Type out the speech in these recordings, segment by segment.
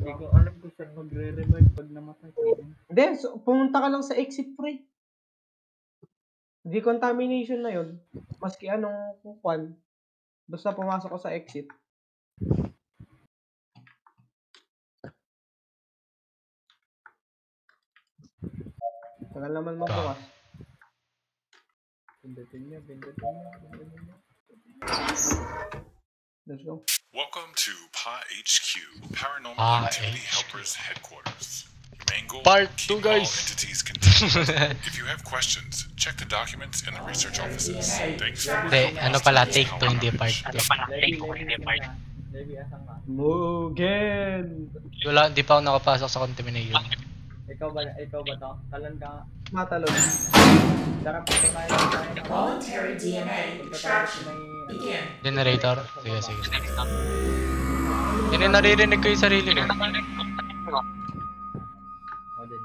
Hindi ko alam kung saan magre-revive pag namatay. Hindi, so, pumunta ka lang sa exit pre. Decontamination na yun. Maski anong kwan. Basta pumasok ko sa exit. Tagal naman magbukas. Pindutin niya, pindutin niya, pindutin niya. Let's go. Welcome to PA HQ, Paranormal Activity Helpers Headquarters. Your main goal, Part 2 keep guys. all entities contained. If you have questions, check the documents in the research offices. Thanks for Hindi, ano pala, take 2, hindi part 2. Levi, asan ka? Mugen! Wala, hindi pa ako nakapasok sa contamination. Ikaw ba to? Talon ka nga. Matalon. Tara, punta tayo lang tayo. Voluntary DNA extraction begin. Generator? Sige, sige. Hindi naririnig ko yung sarili ko. O din.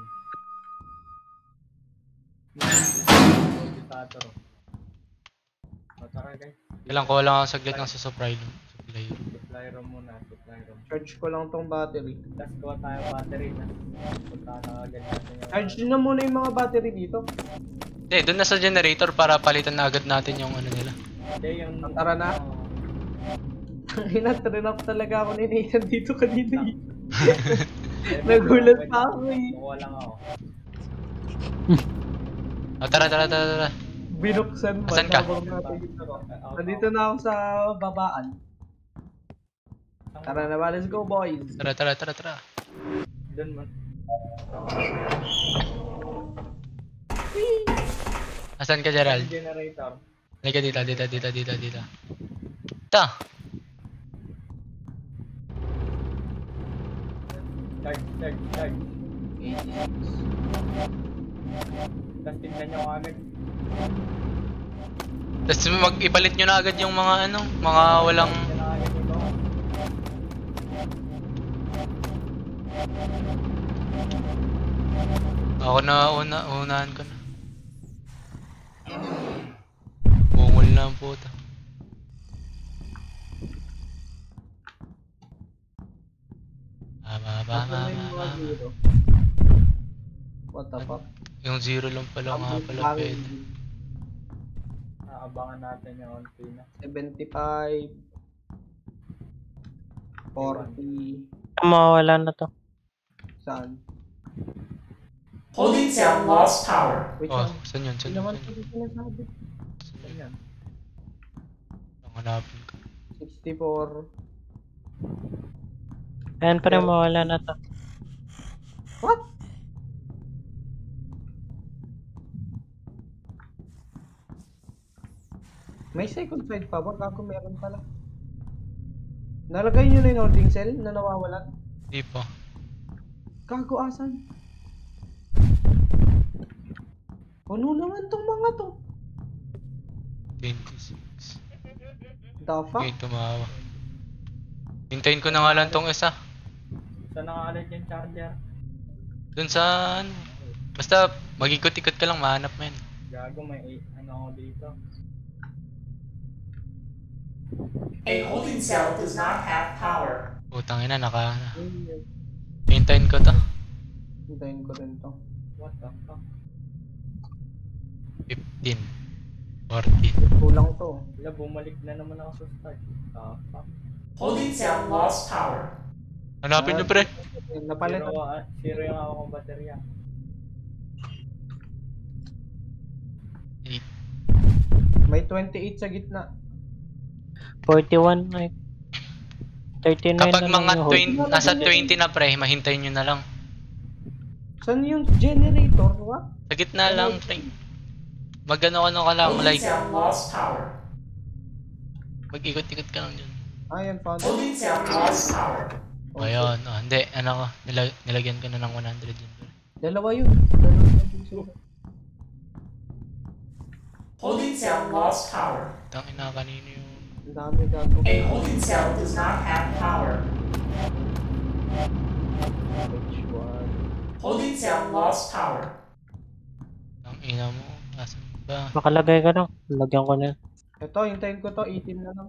Computer. O tara guys. Kailangan ko lang ako saglit ng sa supply room. Supply room muna, supply room. Charge ko lang tong battery. Tapos kuha tayo battery na. Punta na agad natin yung... Charge din na muna yung mga battery dito. Hindi, doon na sa generator para palitan na agad natin yung ano nila. Hindi, yung... Tara na. Turn off talaga ako ni Nathan dito kanina eh. Nagulat pa ako eh. Kuha lang ako. Oh, tara. Binuksan pa. Asan ka? Nandito na ako sa babaan. Tara na ba, let's go boys. Tara. Doon man. Asan ka, Gerald? Generator. Halika dito. Ta! Charge. Tapos tignan nyo agad. Tapos ipalit nyo na agad yung mga ano, mga walang... Tignan na agad yung bawang. Ako na, unahan ko na. Bungol na ang puta. What the fuck? Yung 0 lang pala nga pala pwede. Abangan natin yung on na. 75 40 Mawawala na to. Saan? Holding cell lost power. Which Oh, one? saan yun? Hindi naman ko sinasabi. Ganyan. Ang hanapin ko. 64 Ayan pa rin mawawala na to. What? May second side pa ba? Kako meron pala. Nalagay nyo na yung holding cell na nawawalan? Di pa. Kako asan? Puno naman tong mga to. 26. The fuck? Okay, tumawa. Hintayin ko na nga lang tong isa. Saan nakaalit yung charger? Dun sa ano. Basta mag-ikot-ikot ka lang, mahanap mo yun. Gago, may ano ako dito. A holding cell does not have power. Putang ina, hintayin ko to. Hintayin ko rin to. What the fuck? 15. 40. Kulang to. Wala, bumalik na naman ako sa start. Fuck. Holding cell lost power. Hanapin nyo pre. Napalit. Zero yung ako kong baterya. 8. May 28 sa gitna. 41 ay 39 Kapag na lang mga yung hold. 20, nasa 20 na pre, mahintayin nyo na lang. Saan yung generator? What? Sa gitna lang pre. Magano-ano ka lang, Holding like cell lost power. mag-ikot-ikot ka lang dyan. Ayan, found it. Holding cell lost power. O ayun, hindi, ano ko, nilagyan ko na ng 100 yun. Dalawa yun. Dalawa yung sila. Holding cell lost power. Tangina kanino yung... Ang dami gago. A holding cell does not have power. Which one? Holding cell lost power. Tangina mo, asan ba? Makalagay ka na. Lagyan ko na. Ito, hintayin ko to. 18 na lang.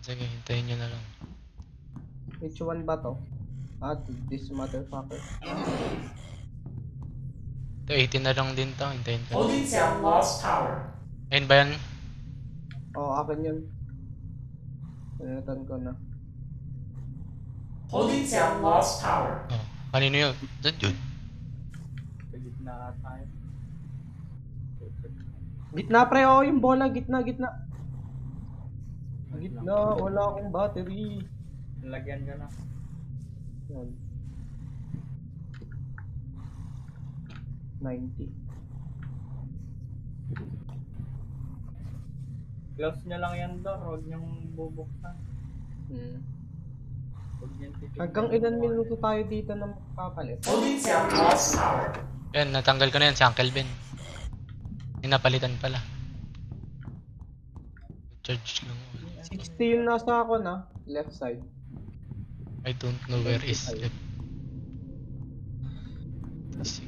Sige, hintayin nyo na lang. Which one ba to? This motherfucker. Ito, 18 na lang din to. Hintayin ko. Holding cell lost power. Ayun ba yan? Akin yun. Pinalitan ko na. Holding cell lost power. Oh, kanino yun? Saan yun? Sa gitna tayo. Gitna pre, yung bola, gitna. Gitna, wala akong battery. Lagyan ka na. Yan. 90. Close nyo lang yan door, huwag nyong bubuksan. Huwag nyo titignan. Hanggang ilan minuto tayo dito na magpapalit? Holding cell lost power. Yan, natanggal ko na yan sa Uncle Ben. Pinapalitan pala. Charge lang. 60 yung nasa ako na, left side. I don't know where is it. 6.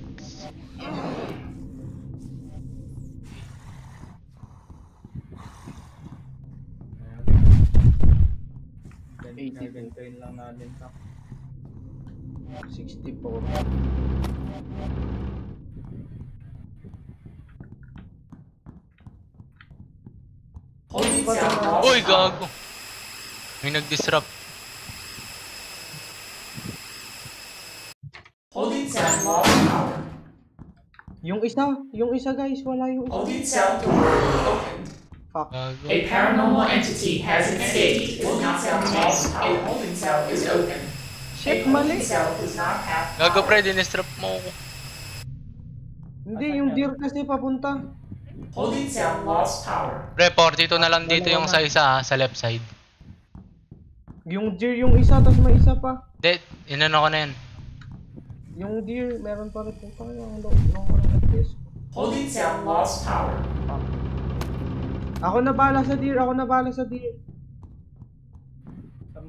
Gantuin lang natin sa 64. Holding cell lost Uy, power. gago! May nag-disrupt. Holding cell lost power. Yung isa guys, wala yung isa. Holding cell door opened. Fuck. Gago. A paranormal entity has escaped. Holding cell lost power. A holding cell is open. Shit, A mali. holding cell does not have Gago power. pre, dinisrupt mo ako. Hindi, yung deer kasi papunta. Holding cell lost power. Pre, 42 na lang dito yung sa isa sa left side. Yung deer yung isa, tapos may isa pa. Hindi, inano ko na yan. Yung deer, meron pa rin po tayo. Ang loob ng FPS. Holding cell lost power. Ako na bala sa deer, saan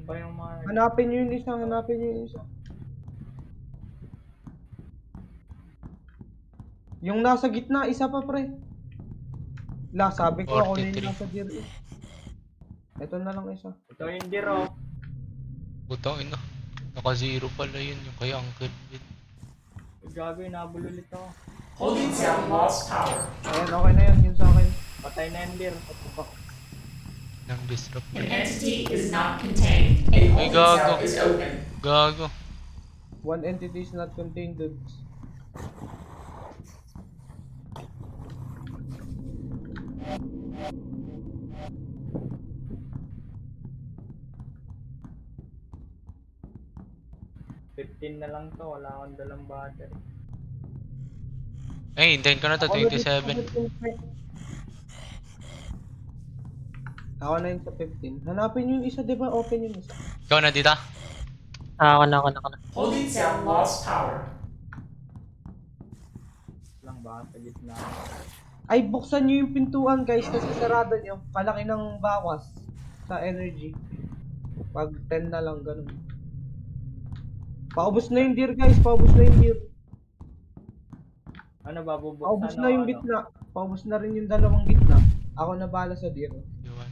ba yung mga... Hanapin nyo yung isa, Yung nasa gitna, isa pa pre. Sabi ko ako na yung 43. nasa deer. Ito na lang isa. Ito yung diro. Butang ina. Naka-0 pala yun yung kay Uncle Ben. Gago, inabol ulit ako. Holding cell lost power. Ayan, okay na yan, yun sa akin. Patay na yung dir. Nang disrupt. An entity is not contained. A holding gago. cell is open. Gago. One entity is not contained, dudes. $15 na lang to, wala akong dalang battery. Eh, hintayin ko na to, 27. Ako na yun sa 15. Hanapin nyo yung isa, di ba? Open yung isa. Ikaw na dito? Ako na. Holding cell lost power. Lang ba sa gitna? Ay, buksan nyo yung pintuan guys, kasi sarado nyo. Kalaki ng bawas sa energy. Pag 10 na lang, ganun. Paubos na yung deer guys, paubos na yung deer. Ano ba, bubuksan Paubos o na yung ano? gitna. Paubos na rin yung dalawang gitna. Ako na bala sa deer. Yun.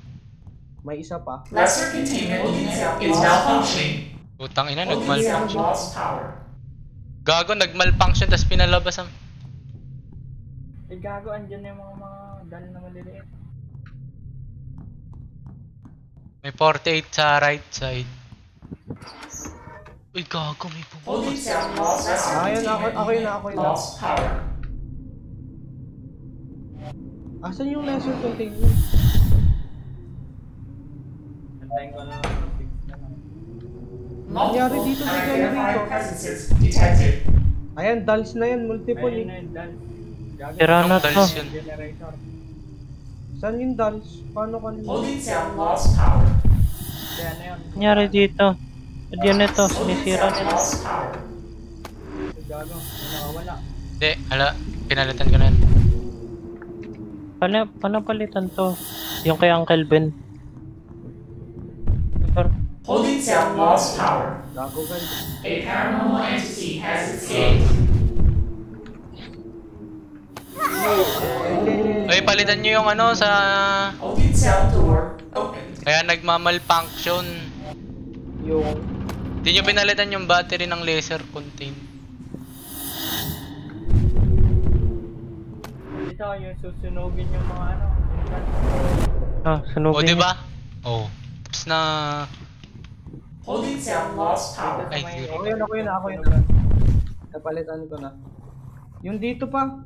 May isa pa. Lesser containment unit is malfunctioning. Putang ina, Holding cell nagmalfunction. lost power. Gago, nagmalfunction tas pinalabas ang... Eh gago, andyan na yung mga dal na maliliit. May 48 sa right side. Uy, gago, may Holding bumabas. cell lost. Lesser Ayun, containment ako yun, ako unit yun. lost power. Asan yung lesser containment? Antayin ko na lang ito, 6 na lang. Nangyari Multiple dito sa unidentified dito. presences detected. Ayan, dals na yan, multiple Ayun eh. na yung dal. Gago, Tira na Anong to. dals yun? generator. Saan yung dals? Paano kanina? Holding cell lost power. Kaya na yun. Nangyari dito. Diyan ito, Holding sinisira cell nila. lost power. Gago, may nakawala. Hindi, hala, pinalitan ko na yan. Paano palitan to? Yung kay Uncle Ben. Pero, Holding cell lost power. Gago guys. A paranormal entity has escaped. Uy, palitan nyo yung ano sa... Holding cell door opened. Kaya nagmamalfunction. Yung Hindi nyo pinalitan yung battery ng laser contain. Dito yung susunugin yung mga ano. Ah, O, sunugin diba? O. Tapos na... Holding cell lost power. Ay, Ako yun. Napalitan ko na. Yung dito pa.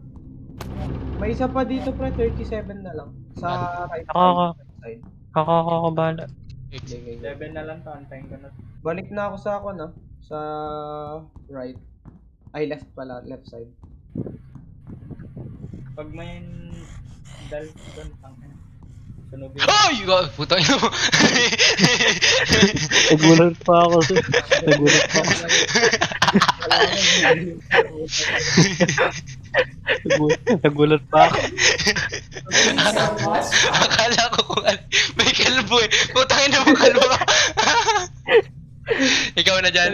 May isa pa dito pre, 37 na lang. Sa right side. Ako bala. Okay. 11 na lang to, antayin ko na. Balik na ako sa ako na. Sa right. Ay, left pala. Left side. Pag may dal doon, tangin. Sunugin. Ay! Putang ina mo! Nagulat pa ako. Nagulat pa ako. Nagulat pa ako. Akala ko kung ano. May kalbo eh. Putang ina mo, kalbo ka. Ikaw na dyan.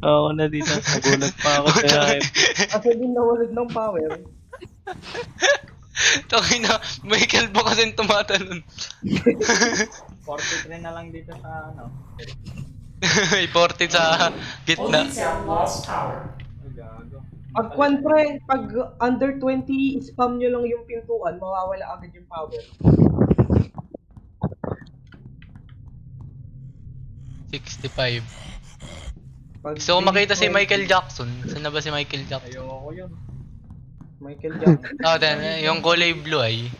Ako na dito. Nagulat pa ako. Kaya Kasi din nawalad ng power. Tangin na, may kalbo kasi tumatalon. 43 na lang dito sa ano. May 40 sa gitna. Holding cell lost power. Ay, gago. Pag pre, pag under 20, spam nyo lang yung pintuan, mawawala agad yung power. 65. Pag Gusto ko makita si Michael Jackson. Saan na ba si Michael Jackson? Ayoko yun. Michael Jackson. Oh, then, yung kulay blue ay.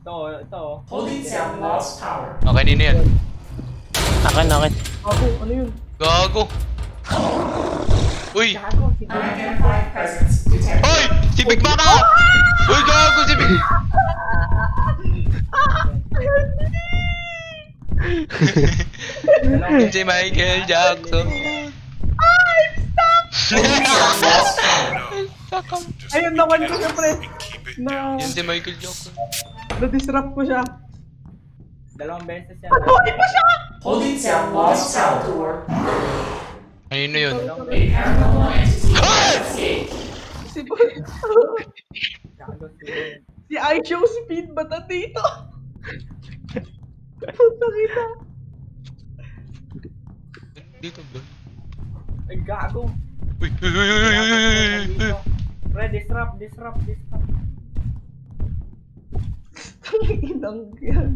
Ito. Holding cell lost power. Oh, kanino yan? akin. Ako, ano yun? Gago! Uy! Gago, si Unidentified presence detected. Hoy! Si Big Mac ah! Uy, gago si Big... Si Michael Jackson. Lost power. Just Ayun, naman ko siya, pre. keep it Na, Yan si Michael Jackson. na-disrupt ko siya. Dalawang beses yan. Holding cell lost power. Kanino yun? A paranormal entity has escaped. Si, Gago si... si iShow Speed ba dito? Puta kita. Dito ba? Ay, gago. Uy! Uy! Pre, disrupt. Tanginang yan.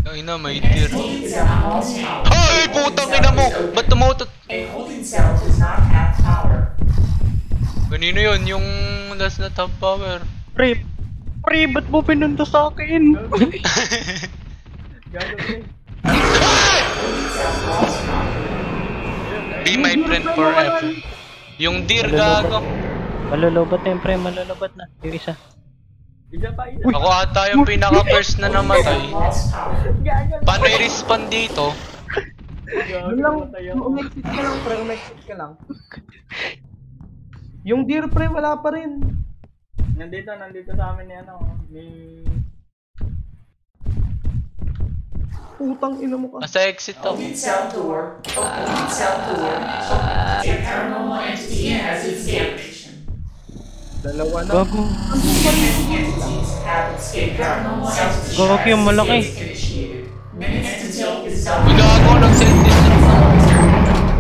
Ang ina, may deer. Holding cell lost power. Ay, putang ina mo! Ba't tumutot? A holding cell does not have power. Kanino yun? Yung last na top power. Pre, ba't mo pinunta sa akin? Gago si... Holding cell lost power. Be my friend forever. Yung deer, gago. Malulubat na yun, pre. Malulubat na. Yung isa. Isa pa. Ako ata yung pinaka-first na namatay. Lost power. Gago. Paano i-respawn dito? Yun lang, umexit ka lang, pre. Umexit ka lang. Yung deer, pre, wala pa rin. Nandito sa amin ni ano, ni... Putang ina mo ka. Nasa exit ako. Holding cell door. Holding cell door. A paranormal entity has examination. Dalawa na. Gago. Entities have escaped. Paranormal entity Gago yung malaki. is initiated. Minutes until is Uy, done. gago, nag-self-destruct ako.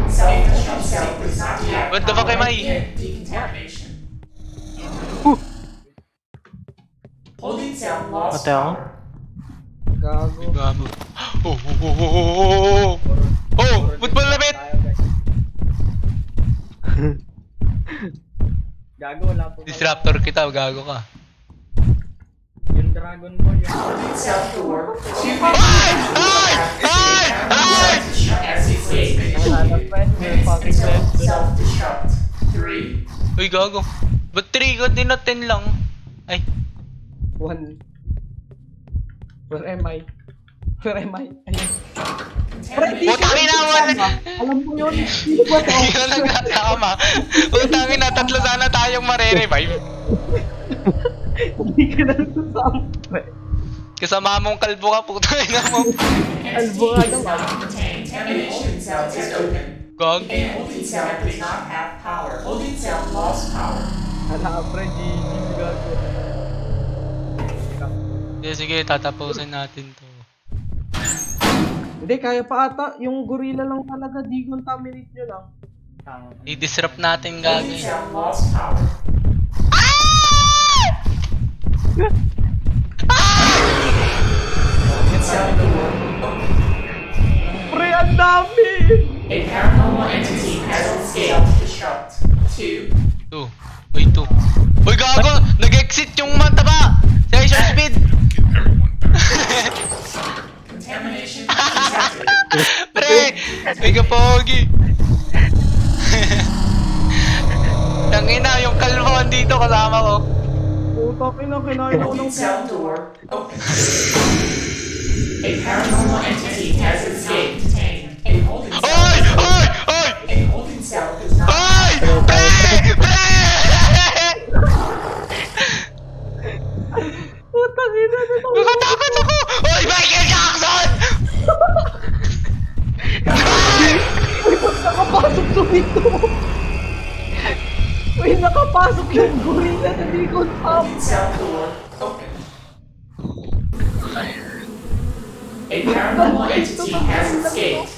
Self-destruct cell does not yet. What the fuck am I? Decontamination. Holding cell lost Pati ako? power. Gago. Gago. Oh! Football na bit! Tayo, guys. Gago, wala po. Disruptor kita, gago ka. Yung Dragon Ball, yung... Holding cell door. Ay! As it says, self-destruct. 3. Uy, gago. Ba't 3 ka din na 10 lang? Ay, 1. Where am I? Ayun. putangin na wala! Alam mo yun? Hindi ba ito? Hindi ka nagkasama. Putangin na, tatlo sana tayong marirevive. Hindi ka na sasama, pre. Kasama mong kalbo ka, putangin na mo. Albo nga naman. Contamination cell is open. Gag. A holding cell does not have power. Holding cell lost power. Hala, pre, GG, gago. Sige, tatapusin natin to. Hindi, kaya pa ata. Yung gorilla lang talaga, decontaminate nyo lang. I-disrupt natin gagawin. Holding cell lost power. Holding cell door open. Pre, ang dami! A paranormal entity has escaped the shot. 2. 2. Uy, 2. Uy, gago! Nag-exit yung mataba! Sa short speed! Get everyone back. Contamination detected. Pre! May kapogi! Tangina, yung kalmon dito kasama ko. Puta, kinain ako ng Holding cell door open. A paranormal entity has escaped. A holding cell. Oy! Oy! Oy! A holding cell does not. Oy! Pre! Pre! Puta, ina nito. Nakatakot ako! Oy! Michael Jackson! Nakapasok dito! Uy, nakapasok yung gorilla na decontam! Holding cell door open. A paranormal entity has escaped.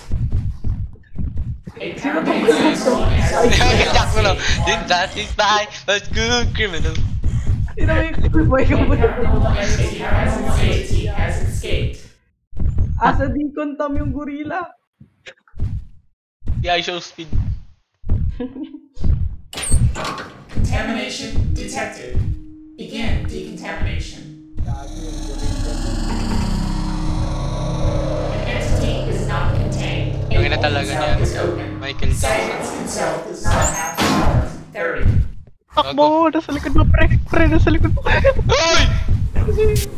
A paranormal entity has Michael Jackson no? escaped. Didn't satisfy a good criminal. Ina mo yung Paranormal entity has escaped. asa decontam yung gorilla? The ISO speed. Contamination detected. Begin decontamination. An entity is not contained. A Yung ina talaga holding niya. cell is open. Michael Jackson. Silence himself does not have power. 30. Takbo! Nasa likod mo, pre! Pre, nasa likod mo! Oy!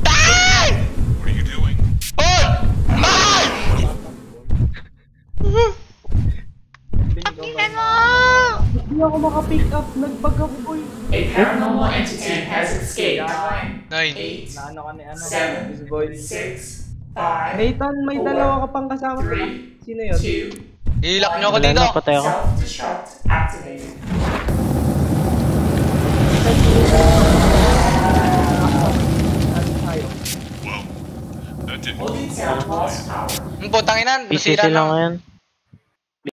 Ay! What are you doing? Oy! Ay! Tingnan mo! Hindi ako makapick up, nag-bug ako boy. A paranormal entity has escaped. 9, 9. 8, Na ano ka ni ano? 7, Boy. 6, 5, Nathan, may dalawa ka pang kasama. 3, Sino yun? 2, I-lock nyo ako Wala dito. na, patay ako. self-destruct activated. That didn't Holding cell lost power. Ang putang ina, Busy nasira sila na. ngayon.